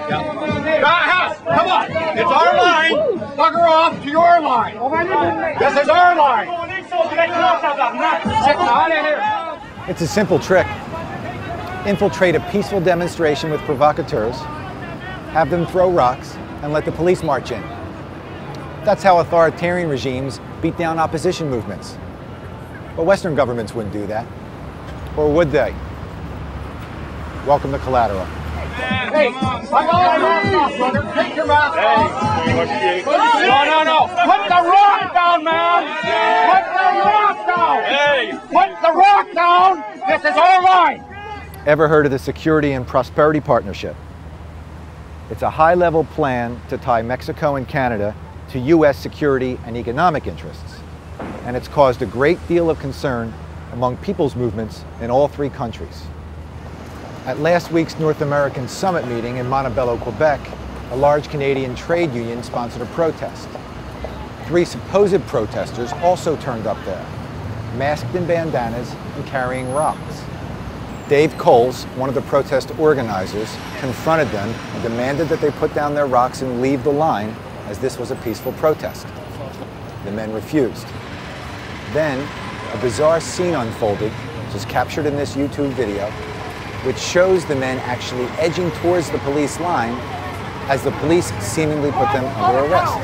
Come on, it's our line. Bugger off to your line. This is our line. It's a simple trick. Infiltrate a peaceful demonstration with provocateurs, have them throw rocks, and let the police march in. That's how authoritarian regimes beat down opposition movements. But Western governments wouldn't do that. Or would they? Welcome to Collateral. Hey, brother, take your mask off. No. Put the rock down, man. Put the rock down. Hey. Put the rock down. This is our line. Ever heard of the Security and Prosperity Partnership? It's a high-level plan to tie Mexico and Canada to U.S. security and economic interests. And it's caused a great deal of concern among people's movements in all three countries. At last week's North American Summit meeting in Montebello, Quebec, a large Canadian trade union sponsored a protest. 3 supposed protesters also turned up there, masked in bandanas and carrying rocks. Dave Coles, one of the protest organizers, confronted them and demanded that they put down their rocks and leave the line, as this was a peaceful protest. The men refused. Then, a bizarre scene unfolded, which is captured in this YouTube video, which shows the men actually edging towards the police line as the police seemingly put them under arrest.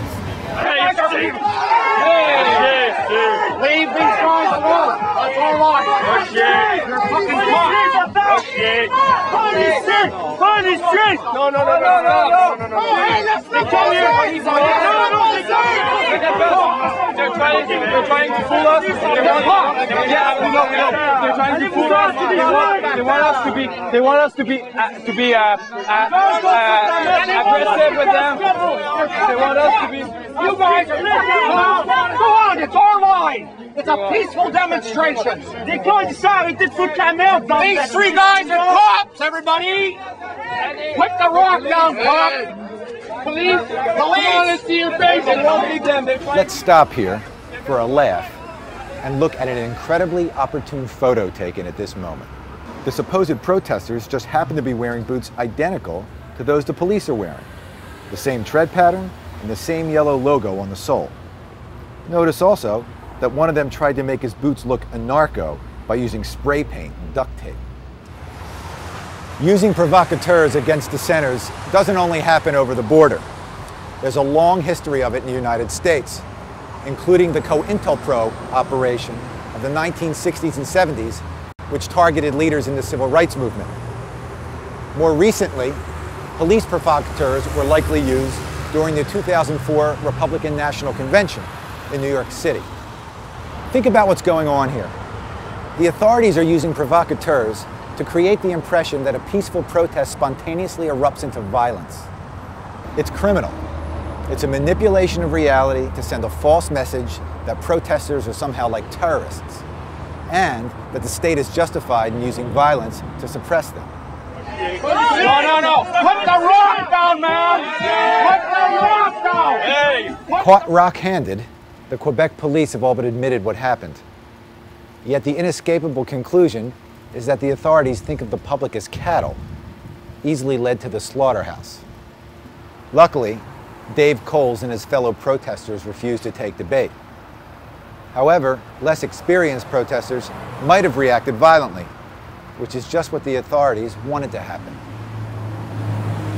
Leave these guys alone. That's our line. You're fucking caught. No. Hey, let's not come here. They're trying to fool us. Yeah, we know. They're trying to fool us. They want us to be aggressive with them. They want us to be. You guys, go on. It's our line. It's a peaceful demonstration. These 3 guys are cops, everybody. Put the rock down, cop. Police. Want to see your face. Let's stop here for a laugh and look at an incredibly opportune photo taken at this moment. The supposed protesters just happen to be wearing boots identical to those the police are wearing. The same tread pattern and the same yellow logo on the sole. Notice also that one of them tried to make his boots look anarcho by using spray paint and duct tape. Using provocateurs against dissenters doesn't only happen over the border. There's a long history of it in the United States, including the COINTELPRO operation of the 1960s and 70s, which targeted leaders in the civil rights movement. More recently, police provocateurs were likely used during the 2004 Republican National Convention in New York City. Think about what's going on here. The authorities are using provocateurs to create the impression that a peaceful protest spontaneously erupts into violence. It's criminal. It's a manipulation of reality to send a false message that protesters are somehow like terrorists, and that the state is justified in using violence to suppress them. No. Put the rock down, man. Put the rock down. Hey. Caught rock-handed, the Quebec police have all but admitted what happened. Yet the inescapable conclusion is that the authorities think of the public as cattle, easily led to the slaughterhouse. Luckily, Dave Coles and his fellow protesters refused to take the bait. However, less experienced protesters might have reacted violently, which is just what the authorities wanted to happen.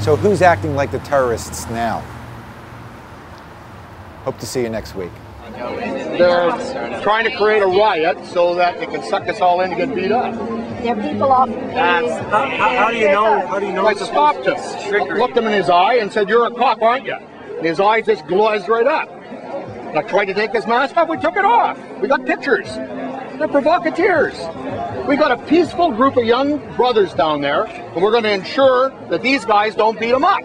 So who's acting like the terrorists now? Hope to see you next week. They're trying to create a riot so that they can suck us all in to get beat up. They're people off the How do you know? How do you know? I stopped him, looked him in his eye, and said, "You're a cop, aren't you?" And his eyes just glazed right up. And I tried to take his mask off. We took it off. We got pictures. They're provocateurs. We got a peaceful group of young brothers down there, and we're going to ensure that these guys don't beat them up.